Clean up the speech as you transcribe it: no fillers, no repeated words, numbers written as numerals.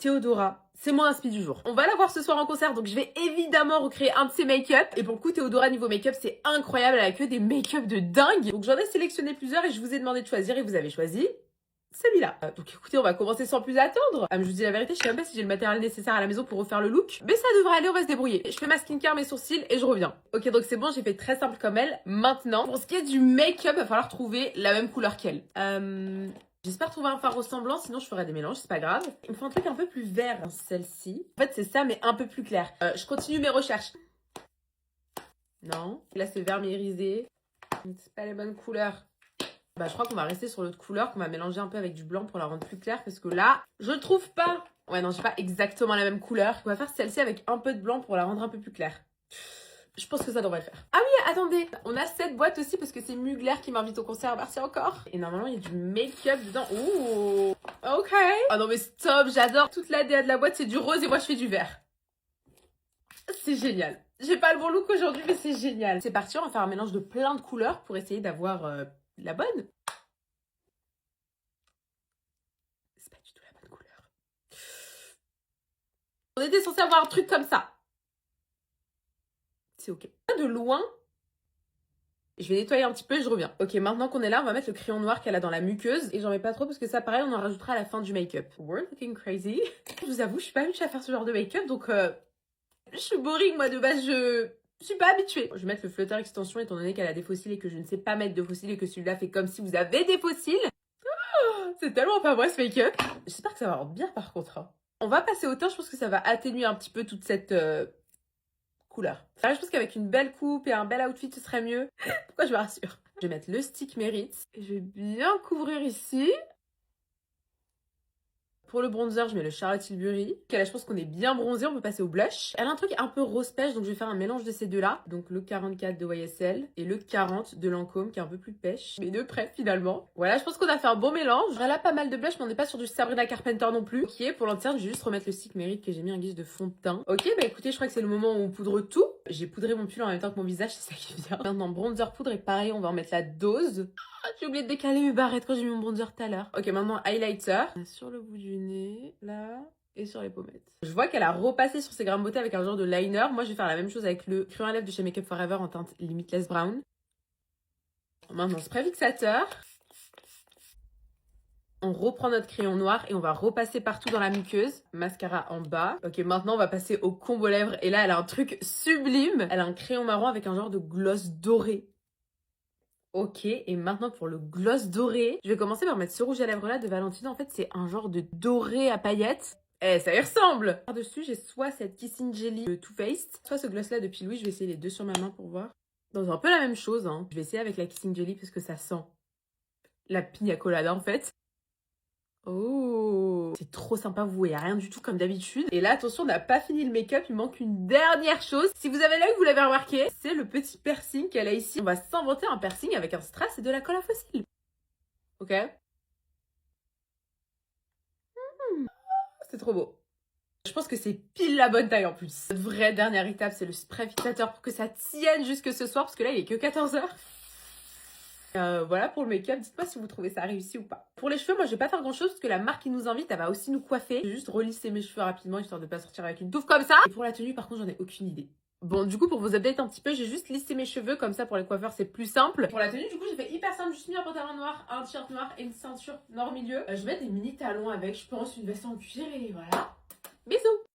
Théodora, c'est mon inspi du jour. On va la voir ce soir en concert, donc je vais évidemment recréer un de ses make-up. Et pour le coup, Théodora niveau make-up, c'est incroyable, elle a que des make-up de dingue. Donc j'en ai sélectionné plusieurs et je vous ai demandé de choisir et vous avez choisi celui-là. Donc écoutez, on va commencer sans plus attendre. Je vous dis la vérité, je sais même pas si j'ai le matériel nécessaire à la maison pour refaire le look. Mais ça devrait aller, on va se débrouiller. Je fais ma skincare, mes sourcils et je reviens. Ok, donc c'est bon, j'ai fait très simple comme elle. Maintenant, pour ce qui est du make-up, il va falloir trouver la même couleur qu'elle. J'espère trouver un fard ressemblant, sinon je ferai des mélanges, c'est pas grave. Il me faut un truc un peu plus vert, celle-ci. En fait, c'est ça, mais un peu plus clair. Je continue mes recherches. Non, là c'est vert irisé. C'est pas les bonnes couleurs. Je crois qu'on va rester sur l'autre couleur, qu'on va mélanger un peu avec du blanc pour la rendre plus claire, parce que là, je le trouve pas. Ouais, non, j'ai pas exactement la même couleur. On va faire celle-ci avec un peu de blanc pour la rendre un peu plus claire. Je pense que ça devrait le faire. Ah oui, attendez, on a cette boîte aussi parce que c'est Mugler qui m'invite au concert. Merci encore. Et normalement, il y a du make-up dedans. Ouh, ok. Ah non mais stop, j'adore. Toute la DA de la boîte, c'est du rose et moi, je fais du vert. C'est génial. J'ai pas le bon look aujourd'hui, mais c'est génial. C'est parti, on va faire un mélange de plein de couleurs pour essayer d'avoir la bonne. C'est pas du tout la bonne couleur. On était censé avoir un truc comme ça. C'est ok. De loin, je vais nettoyer un petit peu et je reviens. Ok, maintenant qu'on est là, on va mettre le crayon noir qu'elle a dans la muqueuse. Et j'en mets pas trop parce que ça, pareil, on en rajoutera à la fin du make-up. We're looking crazy. Je vous avoue, je suis pas habituée à faire ce genre de make-up, donc je suis boring, moi, de base, je suis pas habituée. Je vais mettre le flotteur extension étant donné qu'elle a des fossiles et que je ne sais pas mettre de fossiles et que celui-là fait comme si vous avez des fossiles. Oh, c'est tellement pas moi, ce make-up. J'espère que ça va rendre bien, par contre. On va passer au teint, je pense que ça va atténuer un petit peu toute cette couleur. Je pense qu'avec une belle coupe et un bel outfit, ce serait mieux. Pourquoi je me rassure? Je vais mettre le stick mérite. Je vais bien couvrir ici. Pour le bronzer, je mets le Charlotte Tilbury. Ok, là, je pense qu'on est bien bronzé. On peut passer au blush. Elle a un truc un peu rose pêche, donc je vais faire un mélange de ces deux-là. Donc le 44 de YSL et le 40 de Lancôme, qui est un peu plus pêche. Mais de près, finalement. Voilà, je pense qu'on a fait un bon mélange. Elle a pas mal de blush, mais on n'est pas sur du Sabrina Carpenter non plus. Ok, pour l'entière, je vais juste remettre le stick mérite que j'ai mis en guise de fond de teint. Ok, bah écoutez, je crois que c'est le moment où on poudre tout. J'ai poudré mon pull en même temps que mon visage, c'est ça qui est bien. Maintenant, bronzer poudre et pareil, on va en mettre la dose. J'ai oublié de décaler mes barrettes quand j'ai mis mon bronzer tout à l'heure. Ok, maintenant highlighter. Sur le bout du nez, là, et sur les pommettes. Je vois qu'elle a repassé sur ses grains de beauté avec un genre de liner. Moi, je vais faire la même chose avec le crayon à lèvres de chez Make Up For Ever en teinte Limitless Brown. Maintenant, spray fixateur. On reprend notre crayon noir et on va repasser partout dans la muqueuse. Mascara en bas. Ok, maintenant, on va passer au combo lèvres. Et là, elle a un truc sublime. Elle a un crayon marron avec un genre de gloss doré. Ok, et maintenant pour le gloss doré, je vais commencer par mettre ce rouge à lèvres là de Valentino. En fait, c'est un genre de doré à paillettes. Eh, ça y ressemble! Par-dessus, j'ai soit cette Kissing Jelly de Too Faced, soit ce gloss là de Pilou. Je vais essayer les deux sur ma main pour voir. Donc, c'est un peu la même chose, hein. Je vais essayer avec la Kissing Jelly parce que ça sent la pina colada en fait. Oh, c'est trop sympa, vous voyez rien du tout comme d'habitude. Et là, attention, on n'a pas fini le make-up, il manque une dernière chose. Si vous avez l'œil, vous l'avez remarqué, c'est le petit piercing qu'elle a ici. On va s'inventer un piercing avec un strass et de la colle à fossile. Ok. C'est trop beau. Je pense que c'est pile la bonne taille en plus. La vraie dernière étape, c'est le spray fixateur pour que ça tienne jusque ce soir, parce que là, il est que 14h. Voilà pour le make-up, dites-moi si vous trouvez ça réussi ou pas. Pour les cheveux, moi je vais pas faire grand chose parce que la marque qui nous invite, elle va aussi nous coiffer. Je vais juste relisser mes cheveux rapidement histoire de pas sortir avec une touffe comme ça. Et pour la tenue par contre j'en ai aucune idée. Bon du coup pour vous update un petit peu, j'ai juste lissé mes cheveux comme ça pour les coiffeurs c'est plus simple. Pour la tenue du coup j'ai fait hyper simple, juste mis un pantalon noir, un t-shirt noir et une ceinture noir milieu. Je vais mettre des mini talons avec, je pense une veste en cuir et voilà.